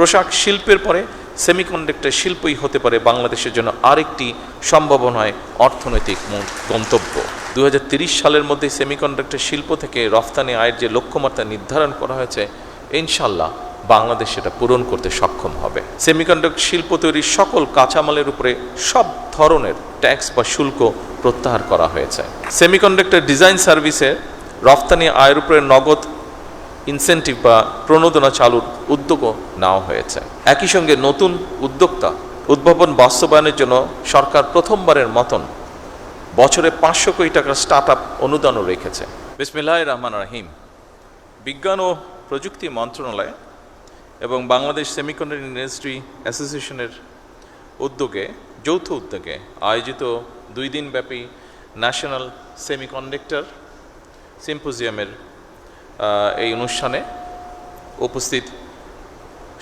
পোশাক শিল্পের পরে সেমিকন্ডাক্টর শিল্পই হতে পারে বাংলাদেশের জন্য আরেকটি সম্ভাবনায় অর্থনৈতিক গন্তব্য। 2030 সালের মধ্যে সেমিকন্ডাক্টর শিল্প থেকে রফতানি আয়ের যে লক্ষ্যমাত্রা নির্ধারণ করা হয়েছে, ইনশাল্লাহ বাংলাদেশ সেটা পূরণ করতে সক্ষম হবে। সেমিকন্ডাক্টর শিল্প তৈরির সকল কাঁচামালের উপরে সব ধরনের ট্যাক্স বা শুল্ক প্রত্যাহার করা হয়েছে। সেমিকন্ডাক্টর ডিজাইন সার্ভিসে রফতানি আয়ের উপরে নগদ ইনসেন্টিভ বা প্রণোদনা চালুর উদ্যোগও নেওয়া হয়েছে। একই সঙ্গে নতুন উদ্যোক্তা উদ্ভাবন বাস্তবায়নের জন্য সরকার প্রথমবারের মতন বছরে 500 কোটি টাকার স্টার্ট আপ অনুদানও রেখেছে। বিসমিল্লাহির রহমানির রহিম। বিজ্ঞান ও প্রযুক্তি মন্ত্রণালয় এবং বাংলাদেশ সেমিকন্ডাক্টর ইন্ডাস্ট্রি অ্যাসোসিয়েশনের যৌথ উদ্যোগে আয়োজিত 2 দিনব্যাপী ন্যাশনাল সেমিকন্ডাক্টর সিম্পোজিয়ামের এই অনুষ্ঠানে উপস্থিত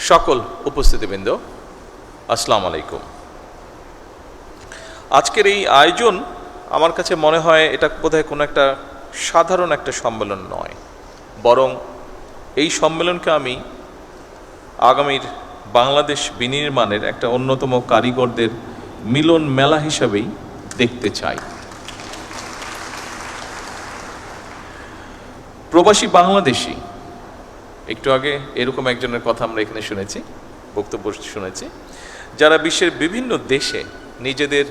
সকল উপস্থিতিবৃন্দ, আসসালামু আলাইকুম। আজকের এই আয়োজন আমার কাছে মনে হয় এটা বোধহয় কোনো একটা সাধারণ একটা সম্মেলন নয়, বরং এই সম্মেলনকে আমি আগামীর বাংলাদেশ বিনির্মাণের একটা অন্যতম কারিগরদের মিলন মেলা হিসাবেই দেখতে চাই। প্রবাসী বাংলাদেশি, একটু আগে এরকম একজনের কথা আমরা এখানে শুনেছি, বক্তব্য শুনেছি, যারা বিশ্বের বিভিন্ন দেশে নিজেদের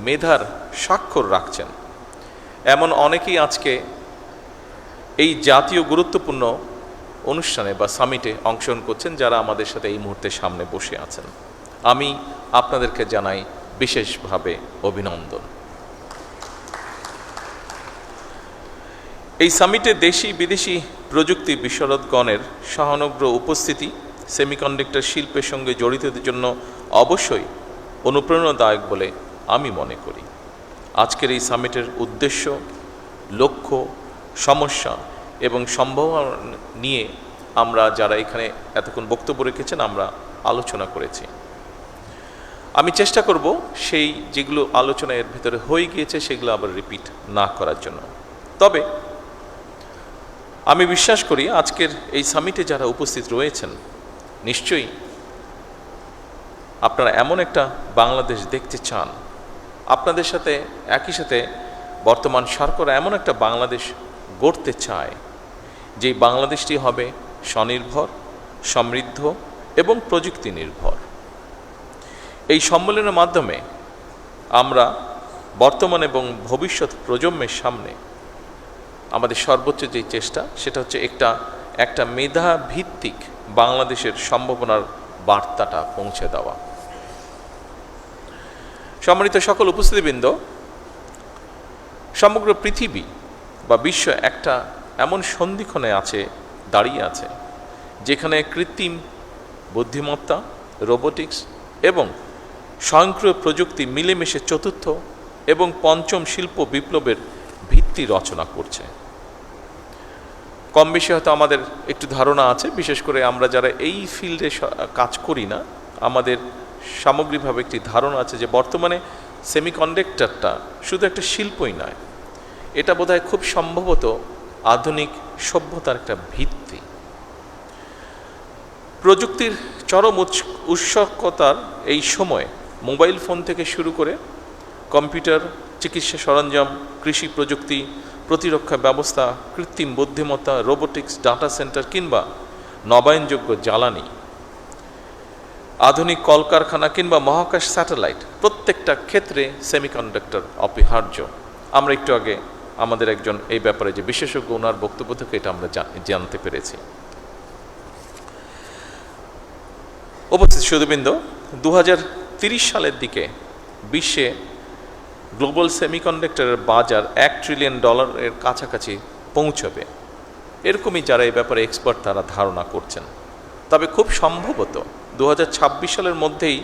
মেধার স্বাক্ষর রাখছেন, এমন অনেকেই আজকে এই জাতীয় গুরুত্বপূর্ণ অনুষ্ঠানে বা সামিটে অংশগ্রহণ করছেন, যারা আমাদের সাথে এই মুহূর্তে সামনে বসে আছেন। আমি আপনাদেরকে জানাই বিশেষভাবে অভিনন্দন। এই সামিটে দেশি বিদেশি প্রযুক্তি বিশারদগণের সহানুগ্রহ উপস্থিতি সেমিকন্ডাক্টর শিল্পের সঙ্গে জড়িতদের জন্য অবশ্যই অনুপ্রেরণাদায়ক বলে আমি মনে করি। আজকের এই সামিটের উদ্দেশ্য, লক্ষ্য, সমস্যা এবং সম্ভাবনা নিয়ে আমরা যারা এখানে এতক্ষণ বক্তব্য রেখেছেন আমরা আলোচনা করেছি। আমি চেষ্টা করব সেই যেগুলো আলোচনা এর ভিতরে হয়ে গিয়েছে সেগুলো আবার রিপিট না করার জন্য। তবে আমি বিশ্বাস করি আজকের এই সামিটে যারা উপস্থিত রয়েছেন নিশ্চয়ই আপনারা এমন একটা বাংলাদেশ দেখতে চান, আপনাদের সাথে একই সাথে বর্তমান সরকার এমন একটা বাংলাদেশ গড়তে চায় যে বাংলাদেশটি হবে স্বনির্ভর, সমৃদ্ধ এবং প্রযুক্তি নির্ভর। এই সম্মেলনের মাধ্যমে আমরা বর্তমান এবং ভবিষ্যৎ প্রজন্মের সামনে আমাদের সর্বোচ্চ যে চেষ্টা সেটা হচ্ছে একটা মেধা ভিত্তিক বাংলাদেশের সম্ভাবনার বার্তাটা পৌঁছে দেওয়া। সম্মানিত সকল উপস্থিতিবৃন্দ, সমগ্র পৃথিবী বা বিশ্ব একটা এমন সন্ধিক্ষণে দাঁড়িয়ে আছে যেখানে কৃত্রিম বুদ্ধিমত্তা, রোবোটিক্স এবং স্বয়ংক্রিয় প্রযুক্তি মিলেমিশে চতুর্থ এবং পঞ্চম শিল্প বিপ্লবের ভিত্তি রচনা করছে। কম বেশি হয়তো আমাদের একটু ধারণা আছে, বিশেষ করে আমরা যারা এই ফিল্ডে কাজ করি না, আমাদের সামগ্রিকভাবে একটি ধারণা আছে যে বর্তমানে সেমিকন্ডাক্টরটা শুধু একটা শিল্পই নয়, এটা বোধহয় খুব সম্ভবত আধুনিক সভ্যতার একটা ভিত্তি। প্রযুক্তির চরম উৎসকতার এই সময়ে মোবাইল ফোন থেকে শুরু করে কম্পিউটার, চিকিৎসা সরঞ্জাম, কৃষি প্রযুক্তি, প্রতিরক্ষা ব্যবস্থা, কৃত্রিম বুদ্ধিমত্তা, রোবোটিক্স, ডাটা সেন্টার কিংবা নবায়নযোগ্য জ্বালানি, আধুনিক কলকারখানা কিংবা মহাকাশ স্যাটেলাইট, প্রত্যেকটা ক্ষেত্রে সেমিকন্ডাক্টর অপরিহার্য। আমরা একটু আগে আমাদের একজন এই ব্যাপারে যে বিশেষজ্ঞ ওনার বক্তব্য থেকে এটা আমরা জানতে পেরেছি। উপস্থিত সুধীবৃন্দ, 2030 সালের দিকে বিশ্বে গ্লোবাল সেমিকন্ডাক্টরের বাজার $1 ট্রিলিয়ন কাছাকাছি পৌঁছবে, এরকমই যারা এই ব্যাপারে এক্সপার্ট তারা ধারণা করছেন। তবে খুব সম্ভবত 2026 সালের মধ্যেই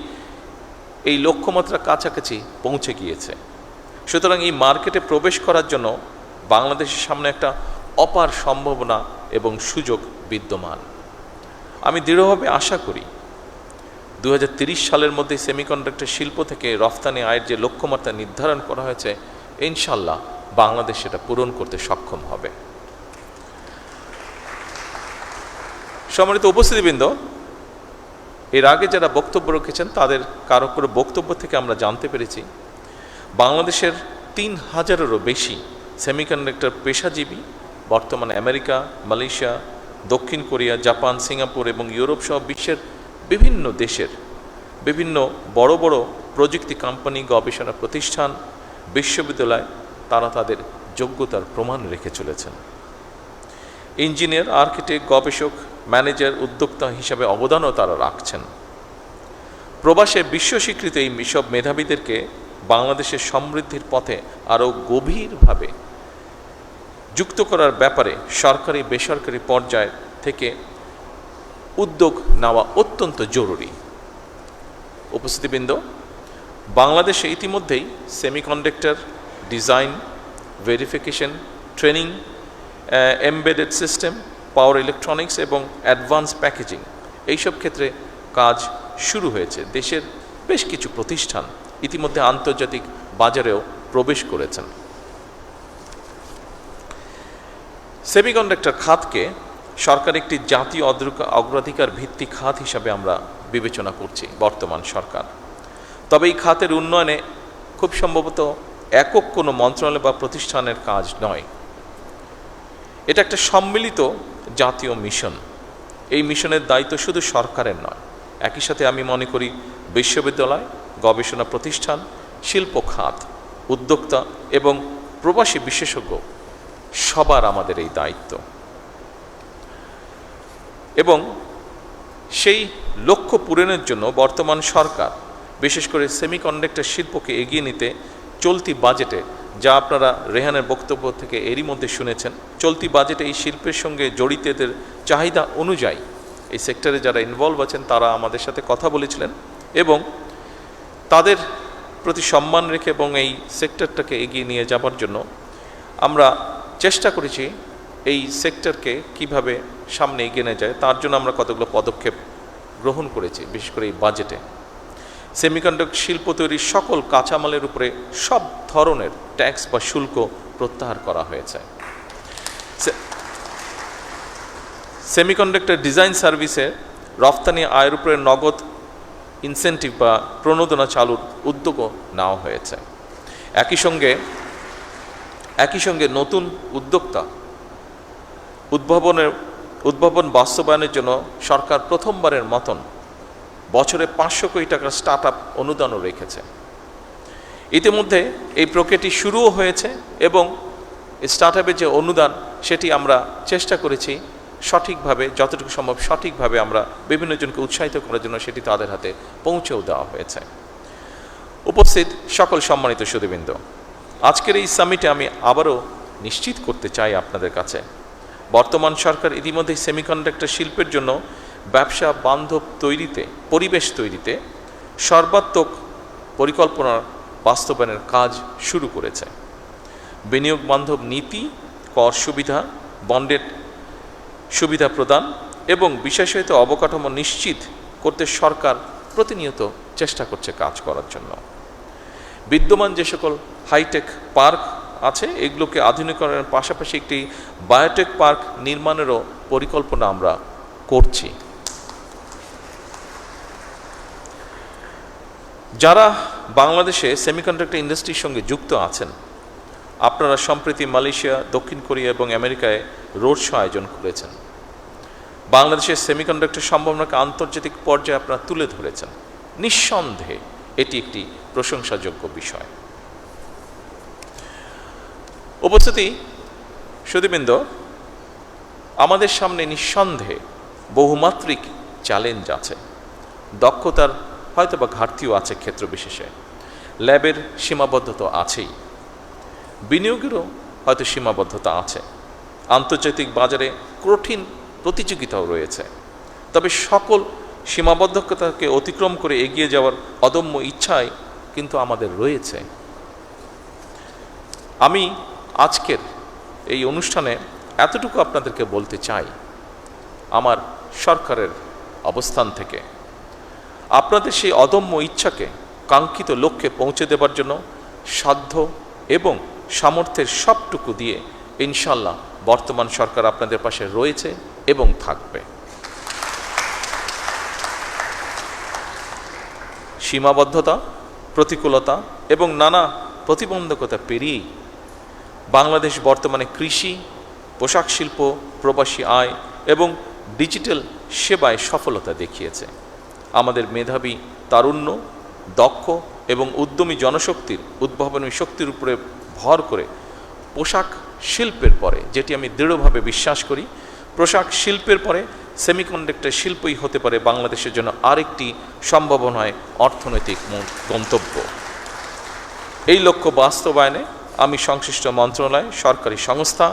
এই লক্ষ্যমাত্রা কাছাকাছি পৌঁছে গিয়েছে। সুতরাং এই মার্কেটে প্রবেশ করার জন্য বাংলাদেশের সামনে একটা অপার সম্ভাবনা এবং সুযোগ বিদ্যমান। আমি দৃঢ়ভাবে আশা করি 2030 সালের মধ্যে সেমিকন্ডাক্টর শিল্প থেকে রফতানি আয়ের যে লক্ষ্যমাত্রা নির্ধারণ করা হয়েছে, ইনশাল্লাহ বাংলাদেশ সেটা পূরণ করতে সক্ষম হবে। সম্মানিত উপস্থিতিবৃন্দ, এর আগে যারা বক্তব্য রেখেছেন তাদের কারো কারো বক্তব্য থেকে আমরা জানতে পেরেছি বাংলাদেশের ৩,০০০-এরও বেশি সেমিকন্ডাক্টর পেশাজীবী বর্তমানে আমেরিকা, মালয়েশিয়া, দক্ষিণ কোরিয়া, জাপান, সিঙ্গাপুর এবং ইউরোপ সহ বিশ্বের বিভিন্ন দেশের বিভিন্ন বড় বড় প্রযুক্তি কোম্পানি, গবেষণা প্রতিষ্ঠান, বিশ্ববিদ্যালয় তারা তাদের যোগ্যতার প্রমাণ রেখে চলেছেন। ইঞ্জিনিয়ার, আর্কিটেক্ট, গবেষক, ম্যানেজার, উদ্যোক্তা হিসাবে অবদানও তারা রাখছেন। প্রবাসে বিশ্ব স্বীকৃত এই সব মেধাবীদেরকে বাংলাদেশের সমৃদ্ধির পথে আরও গভীরভাবে যুক্ত করার ব্যাপারে সরকারি বেসরকারি পর্যায় থেকে উদ্যোগ নেওয়া অত্যন্ত জরুরি। উপস্থিতিবৃন্দ, বাংলাদেশে ইতিমধ্যেই semiconductor design, verification, training, embedded system, power electronics এবং অ্যাডভান্স প্যাকেজিং এইসব ক্ষেত্রে কাজ শুরু হয়েছে। দেশের বেশ কিছু প্রতিষ্ঠান ইতিমধ্যে আন্তর্জাতিক বাজারেও প্রবেশ করেছেন। সেমিকন্ডাক্টর খাতকে সরকার একটি জাতীয় অগ্রাধিকার ভিত্তিক খাত হিসাবে আমরা বিবেচনা করছি বর্তমান সরকার। তবে এই খাতের উন্নয়নে খুব সম্ভবত একক কোনো মন্ত্রণালয় বা প্রতিষ্ঠানের কাজ নয়, এটা একটা সম্মিলিত জাতীয় মিশন। এই মিশনের দায়িত্ব শুধু সরকারের নয়, একই সাথে আমি মনে করি বিশ্ববিদ্যালয়, গবেষণা প্রতিষ্ঠান, শিল্প খাত, উদ্যোক্তা এবং প্রবাসী বিশেষজ্ঞ সবার আমাদের এই দায়িত্ব। এবং সেই লক্ষ্য পূরণের জন্য বর্তমান সরকার বিশেষ করে সেমিকন্ডাক্টর শিল্পকে এগিয়ে নিতে চলতি বাজেটে, যা আপনারা রেহানের বক্তব্য থেকে এরই মধ্যে শুনেছেন, চলতি বাজেটে এই শিল্পের সঙ্গে জড়িতদের চাহিদা অনুযায়ী এই সেক্টরে যারা ইনভলভ আছেন তারা আমাদের সাথে কথা বলেছিলেন এবং তাদের প্রতি সম্মান রেখে এবং এই সেক্টরটাকে এগিয়ে নিয়ে যাবার জন্য আমরা চেষ্টা করেছি এই সেক্টরকে কিভাবে সামনে এগিয়ে নিয়ে যায় তার জন্য আমরা কতগুলো পদক্ষেপ গ্রহণ করেছি। বিশেষ করে এই বাজেটে সেমিকন্ডাক্টর শিল্প তৈরির সকল কাঁচামালের উপরে সব ধরনের ট্যাক্স বা শুল্ক প্রত্যাহার করা হয়েছে। সেমিকন্ডাক্টর ডিজাইন সার্ভিসে রফতানি আয়ের উপরে নগদ ইনসেন্টিভ বা প্রণোদনা চালুর উদ্যোগও নেওয়া হয়েছে। একই সঙ্গে নতুন উদ্যোক্তা উদ্ভাবন বাস্তবায়নের জন্য সরকার প্রথমবারের মতন বছরে 500 কোটি টাকার স্টার্ট আপ অনুদানও রেখেছে। ইতিমধ্যে এই প্রক্রিয়াটি শুরুও হয়েছে এবং স্টার্ট আপের যে অনুদান সেটি আমরা চেষ্টা করেছি সঠিকভাবে, যতটুকু সম্ভব সঠিকভাবে আমরা বিভিন্ন জনকে উৎসাহিত করার জন্য সেটি তাদের হাতে পৌঁছেও দেওয়া হয়েছে। উপস্থিত সকল সম্মানিত সুধীবৃন্দ, আজকের এই সামিটে আমি আবারও নিশ্চিত করতে চাই আপনাদের কাছে বর্তমান সরকার ইতিমধ্যে সেমিকন্ডাক্টর শিল্পের জন্য ব্যবসা বান্ধব পরিবেশ তৈরিতে সর্বাত্মক পরিকল্পনার বাস্তবায়নের কাজ শুরু করেছে। বিনিয়োগ বান্ধব নীতি, কর সুবিধা, বন্ডের সুবিধা প্রদান এবং বিশেষায়িত অবকাঠামো নিশ্চিত করতে সরকার প্রতিনিয়ত চেষ্টা করছে কাজ করার জন্য। বিদ্যমান যে সকল হাইটেক পার্ক আছে এগুলোকে আধুনিকরণের পাশাপাশি একটি বায়োটেক পার্ক নির্মাণেরও পরিকল্পনা আমরা করছি। যারা বাংলাদেশে সেমিকন্ডাক্টর ইন্ডাস্ট্রির সঙ্গে যুক্ত আছেন, আপনারা সম্প্রতি মালয়েশিয়া, দক্ষিণ কোরিয়া এবং আমেরিকায় রোড শো আয়োজন করেছেন। বাংলাদেশের সেমিকন্ডাক্টর সম্ভাবনাকে আন্তর্জাতিক পর্যায়ে আপনারা তুলে ধরেছেন। নিঃসন্দেহে এটি একটি প্রশংসাযোগ্য বিষয়। উপস্থিতি সুধীবৃন্দ, আমাদের সামনে নিঃসন্দেহে বহুমাত্রিক চ্যালেঞ্জ আছে। দক্ষতার হয়তো বা ঘাটতিও আছে ক্ষেত্র বিশেষে, ল্যাবের সীমাবদ্ধতা আছেই, বিনিয়োগেরও হয়তো সীমাবদ্ধতা আছে, আন্তর্জাতিক বাজারে কঠিন প্রতিযোগিতাও রয়েছে। তবে সকল সীমাবদ্ধতাকে অতিক্রম করে এগিয়ে যাওয়ার অদম্য ইচ্ছাই কিন্তু আমাদের রয়েছে। আমি আজকের এই অনুষ্ঠানে এতটুকু আপনাদেরকে বলতে চাই, আমার সরকারের অবস্থান থেকে আপনাদের সেই অদম্য ইচ্ছাকে কাঙ্ক্ষিত লক্ষ্যে পৌঁছে দেবার জন্য সাধ্য এবং সামর্থ্যের সবটুকু দিয়ে ইনশাল্লাহ বর্তমান সরকার আপনাদের পাশে রয়েছে এবং থাকবে। সীমাবদ্ধতা, প্রতিকূলতা এবং নানা প্রতিবন্ধকতা পেরিয়েই বাংলাদেশ বর্তমানে কৃষি, পোশাক শিল্প, প্রবাসী আয় এবং ডিজিটাল সেবায় সফলতা দেখিয়েছে। আমাদের মেধাবী, তারুণ্য, দক্ষ এবং উদ্যমী জনশক্তির উদ্ভাবনী শক্তির উপরে ভর করে পোশাক শিল্পের পরে, যেটি আমি দৃঢ়ভাবে বিশ্বাস করি, পোশাক শিল্পের পরে সেমিকন্ডাক্টর শিল্পই হতে পারে বাংলাদেশের জন্য আরেকটি সম্ভাবনায় অর্থনৈতিক গন্তব্য। এই লক্ষ্য বাস্তবায়নে আমি সংশ্লিষ্ট মন্ত্রণালয়, সরকারি সংস্থা,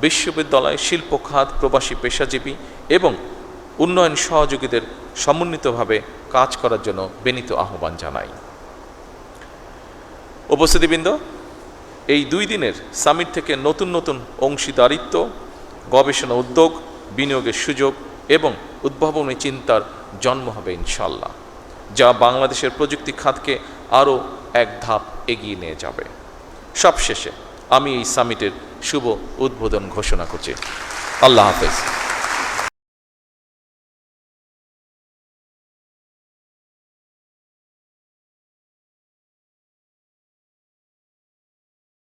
বিশ্ববিদ্যালয়, শিল্প খাত, প্রবাসী পেশাজীবী এবং উন্নয়ন সহযোগীদের সমন্বিতভাবে কাজ করার জন্য বিনীত আহ্বান জানাই। উপস্থিতিবৃন্দ, এই 2 দিনের সামিট থেকে নতুন নতুন অংশীদারিত্ব, গবেষণা উদ্যোগ, বিনিয়োগের সুযোগ এবং উদ্ভাবনী চিন্তার জন্ম হবে ইনশাল্লাহ, যা বাংলাদেশের প্রযুক্তি খাতকে আরও এক ধাপ এগিয়ে নিয়ে যাবে। সবশেষে আমি এই সামিটের শুভ উদ্বোধন ঘোষণা করছি। আল্লাহ হাফেজ।